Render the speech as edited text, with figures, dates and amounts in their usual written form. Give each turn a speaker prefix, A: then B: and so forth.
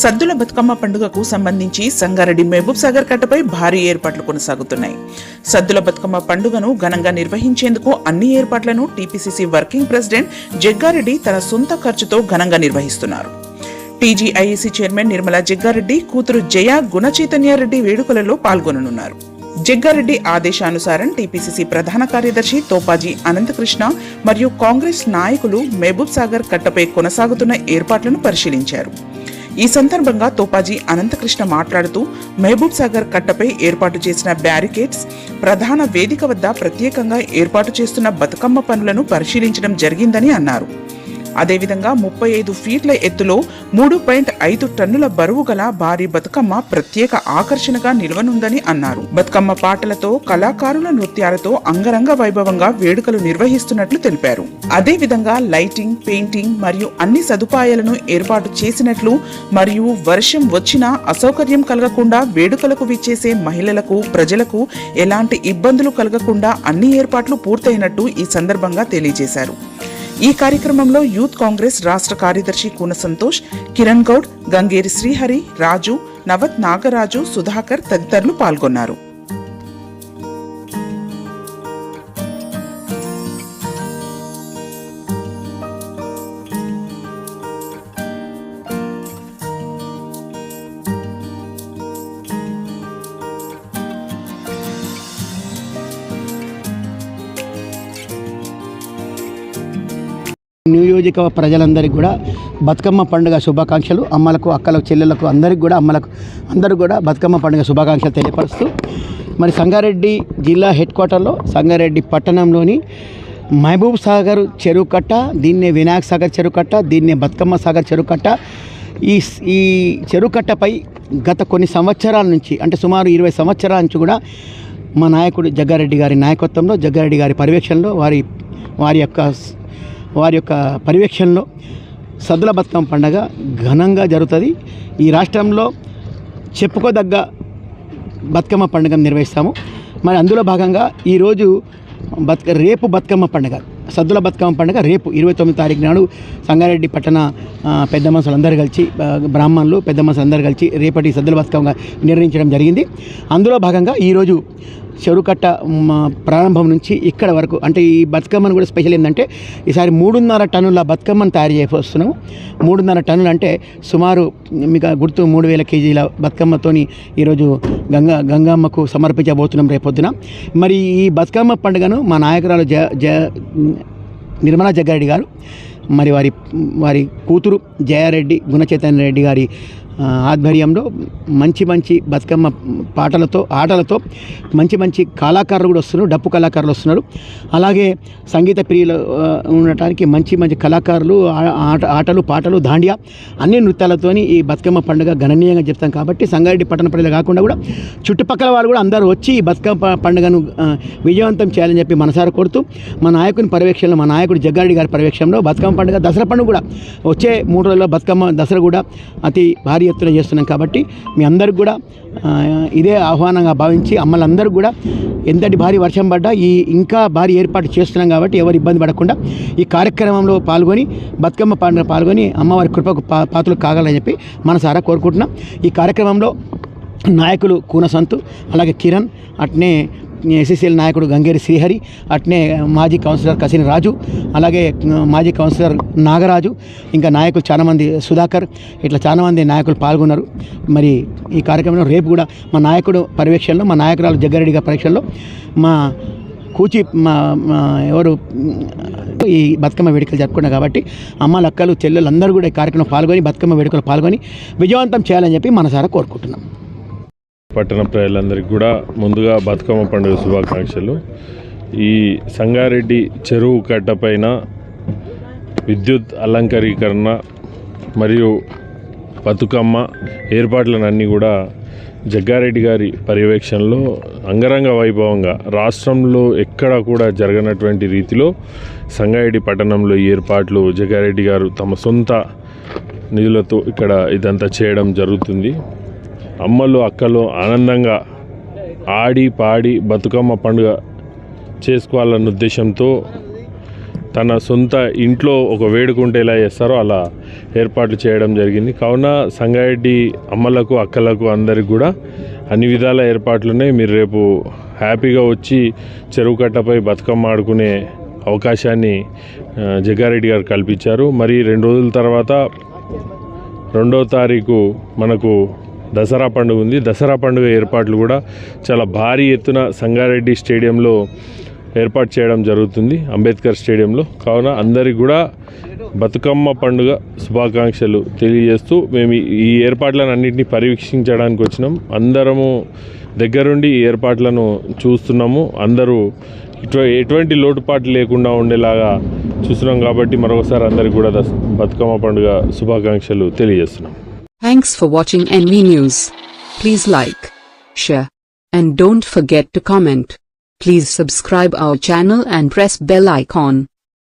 A: సద్దుల బతుకమ్మ పండుగకు సంబంధించి సంగారెడ్డి మహబూబ్ సాగర్ కట్టపై భారీ ఏర్పాట్లు కొనసాగుతున్నాయి. సద్దుల బతుకమ్మ పండుగను ఘనంగా నిర్వహించేందుకు అన్ని ఏర్పాట్లను టీపీసీసీ వర్కింగ్ ప్రెసిడెంట్ జగ్గారెడ్డి తన సొంత ఖర్చుతో ఘనంగా నిర్వహిస్తున్నారు. టీజీఐఏసీ చైర్మన్ నిర్మలా జగ్గారెడ్డి కూతురు జయ గుణచైతన్యారెడ్డి వేడుకలలో పాల్గొననున్నారు. జగ్గారెడ్డి ఆదేశానుసారం టీపీసీసీ ప్రధాన కార్యదర్శి తోపాజీ అనంతకృష్ణ మరియు కాంగ్రెస్ నాయకులు మహబూబ్ సాగర్ కట్టపై కొనసాగుతున్న ఏర్పాట్లను పరిశీలించారు. ఈ సందర్భంగా తోపాజీ అనంతకృష్ణ మాట్లాడుతూ మహబూబ్ సాగర్ కట్టపై ఏర్పాటు చేసిన బ్యారికేడ్స్, ప్రధాన వేదిక వద్ద ప్రత్యేకంగా ఏర్పాటు చేస్తున్న బతుకమ్మ పనులను పరిశీలించడం జరిగిందని అన్నారు. అదేవిధంగా 35 ఫీట్ల ఎత్తులో 3.5 టన్నుల బరువు గల భారీ బతుకమ్మ ప్రత్యేక ఆకర్షణగా నిలవనుందని అన్నారు. బతుకమ్మ పాటలతో, కళాకారుల నృత్యాలతో అంగరంగ వైభవంగా వేడుకలు నిర్వహిస్తున్నట్లు తెలిపారు. అదేవిధంగా లైటింగ్, పెయింటింగ్ మరియు అన్ని సదుపాయాలను ఏర్పాటు చేసినట్లు మరియు వర్షం వచ్చినా అసౌకర్యం కలగకుండా వేడుకలకు విచ్చేసే మహిళలకు, ప్రజలకు ఎలాంటి ఇబ్బందులు కలగకుండా అన్ని ఏర్పాట్లు పూర్తయినట్టు ఈ సందర్భంగా తెలియజేశారు. ఈ కార్యక్రమంలో యూత్ కాంగ్రెస్ రాష్ట్ర కార్యదర్శి కూన సంతోష్, కిరణ్ గౌడ్, గంగేరి శ్రీహరి, రాజు, నవత్ నాగరాజు, సుధాకర్ తదితరులు పాల్గొన్నారు.
B: నియోజక ప్రజలందరికీ కూడా బతుకమ్మ పండుగ శుభాకాంక్షలు. అమ్మలకు, అక్కలకు, చెల్లెలకు అందరికీ కూడా అందరూ కూడా బతుకమ్మ పండుగ శుభాకాంక్షలు తెలియపరుస్తూ మరి సంగారెడ్డి జిల్లా హెడ్ క్వార్టర్లో సంగారెడ్డి పట్టణంలోని మహబూబ్ సాగర్ చెరువు కట్ట, దీన్నే వినాయక్ సాగర్ చెరువు కట్ట, దీన్నే బతుకమ్మ సాగర్ చెరువు కట్ట, ఈ చెరువు కట్టపై గత కొన్ని సంవత్సరాల నుంచి అంటే సుమారు 20 సంవత్సరాల నుంచి కూడా మా నాయకుడు జగ్గారెడ్డి గారి నాయకత్వంలో, జగ్గారెడ్డి గారి పర్యవేక్షణలో, వారి యొక్క పర్యవేక్షణలో సద్దుల బతుకమ్మ పండుగ ఘనంగా జరుగుతుంది. ఈ రాష్ట్రంలో చెప్పుకోదగ్గ బతుకమ్మ పండుగను నిర్వహిస్తాము. మరి అందులో భాగంగా ఈరోజు రేపు బతుకమ్మ పండుగ, సద్దుల బతుకమ్మ పండుగ రేపు 29 తారీఖు నాడు సంగారెడ్డి పట్టణ పెద్ద మనుషులు అందరూ కలిసి, బ్రాహ్మణులు పెద్ద మనుషులు అందరూ కలిసి రేపటి సద్దుల బతుకమ్మ నిర్వహించడం జరిగింది. అందులో భాగంగా ఈరోజు చెరుకట్ట ప్రారంభం నుంచి ఇక్కడ వరకు అంటే ఈ బతుకమ్మను కూడా స్పెషల్ ఏంటంటే ఈసారి 3.5 టన్నుల బతుకమ్మను తయారు చేస్తున్నాము. 3.5 టన్నులు అంటే సుమారు మీకు గుర్తు 3000 కేజీల బతుకమ్మతోని ఈరోజు గంగమ్మకు సమర్పించబోతున్నాం రేపొద్దున. మరి ఈ బతుకమ్మ పండుగను మా నాయకురాలు నిర్మలా జగ్గారెడ్డి గారు మరి వారి కూతురు జయారెడ్డి గుణచైతన్య రెడ్డి గారి ఆధ్వర్యంలో మంచి బతుకమ్మ పాటలతో, ఆటలతో మంచి కళాకారులు కూడా వస్తున్నారు, డప్పు కళాకారులు వస్తున్నారు. అలాగే సంగీత ప్రియులు ఉండటానికి మంచి కళాకారులు, ఆటలు, పాటలు, దాండియా అన్ని నృత్యాలతోని ఈ బతుకమ్మ పండుగ గణనీయంగా చెప్తాం. కాబట్టి సంగారెడ్డి పట్టణ ప్రజలు కాకుండా కూడా చుట్టుపక్కల వాళ్ళు కూడా అందరూ వచ్చి ఈ బతుకమ్మ పండుగను విజయవంతం చేయాలని చెప్పి మనసారా కోరుతూ మా నాయకుని పర్యవేక్షణలో, మా నాయకుడు జగ్గారెడ్డి గారి పర్యవేక్షణలో బతుకమ్మ పండుగ, దసరా పండుగ కూడా వచ్చే 3 రోజుల్లో బతుకమ్మ దసరా కూడా అతి భారీ ఎత్తున చేస్తున్నాం. కాబట్టి మీ అందరికి కూడా ఇదే ఆహ్వానంగా భావించి అమ్మలందరూ కూడా ఎంతటి భారీ వర్షం పడ్డా ఇంకా భారీ ఏర్పాటు చేస్తున్నాం. కాబట్టి ఎవరు ఇబ్బంది పడకుండా ఈ కార్యక్రమంలో పాల్గొని బతుకమ్మ పండుగ పాల్గొని అమ్మవారి కృపకు పాత్రలు కాగాలని చెప్పి మనసారా కోరుకుంటున్నాం. ఈ కార్యక్రమంలో నాయకులు కూన సంతు, అలాగే కిరణ్, అట్నే ఎస్ఎస్ఎల్ నాయకుడు గంగేరి శ్రీహరి, అట్నే మాజీ కౌన్సిలర్ కసిని రాజు, అలాగే మాజీ కౌన్సిలర్ నాగరాజు, ఇంకా నాయకులు చాలామంది సుధాకర్, ఇట్లా చాలామంది నాయకులు పాల్గొన్నారు. మరి ఈ కార్యక్రమంలో రేపు కూడా మా నాయకుడు పర్యవేక్షణలో, మా నాయకురాలు జగ్గారెడ్డి గారి పరీక్షల్లో మా ఎవరు ఈ బతుకమ్మ వేడుకలు జరుపుకున్నాం. కాబట్టి అమ్మలు, అక్కలు, చెల్లెలు అందరూ కూడా ఈ కార్యక్రమం పాల్గొని బతుకమ్మ వేడుకలు పాల్గొని విజయవంతం చేయాలని చెప్పి మనసారా కోరుకుంటున్నాం.
C: పట్టణ ప్రజలందరికీ కూడా ముందుగా బతుకమ్మ పండుగ శుభాకాంక్షలు. ఈ సంగారెడ్డి చెరువు కట్టపైన విద్యుత్ అలంకరీకరణ మరియు బతుకమ్మ ఏర్పాట్లన్నీ కూడా జగ్గారెడ్డి గారి పర్యవేక్షణలో అంగరంగ వైభవంగా రాష్ట్రంలో ఎక్కడ కూడా జరగనటువంటి రీతిలో సంగారెడ్డి పట్టణంలో ఈ ఏర్పాట్లు జగ్గారెడ్డి గారు తమ సొంత నిధులతో ఇక్కడ ఇదంతా చేయడం జరుగుతుంది. అమ్మలు, అక్కలు ఆనందంగా ఆడి పాడి బతుకమ్మ పండుగ చేసుకోవాలన్న ఉద్దేశంతో తన సొంత ఇంట్లో ఒక వేడుకుంటే ఎలా చేస్తారో అలా ఏర్పాట్లు చేయడం జరిగింది. కావున సంగారెడ్డి అమ్మలకు అక్కలకు అందరికి కూడా అన్ని విధాల ఏర్పాట్లున్నాయి. మీరు రేపు హ్యాపీగా వచ్చి చెరువు కట్టపై బతుకమ్మ ఆడుకునే అవకాశాన్ని జగ్గారెడ్డి గారు కల్పించారు. మరి 2 రోజుల తర్వాత 2వ తారీఖు మనకు దసరా పండుగ ఉంది. దసరా పండుగ ఏర్పాట్లు కూడా చాలా భారీ ఎత్తున సంగారెడ్డి స్టేడియంలో ఏర్పాటు చేయడం జరుగుతుంది, అంబేద్కర్ స్టేడియంలో. కావున అందరికి కూడా బతుకమ్మ పండుగ శుభాకాంక్షలు తెలియజేస్తూ మేము ఈ ఏర్పాట్లను అన్నింటినీ పర్యవేక్షించడానికి వచ్చినాం. అందరము దగ్గరుండి ఈ ఏర్పాట్లను చూస్తున్నాము. అందరూ ఎటువంటి లోటుపాట్లు లేకుండా ఉండేలాగా చూస్తున్నాం. కాబట్టి మరొకసారి అందరికి కూడా బతుకమ్మ పండుగ శుభాకాంక్షలు తెలియజేస్తున్నాం.
D: Thanks for watching NV News. Please like, share, and don't forget to comment. Please subscribe our channel and press bell icon.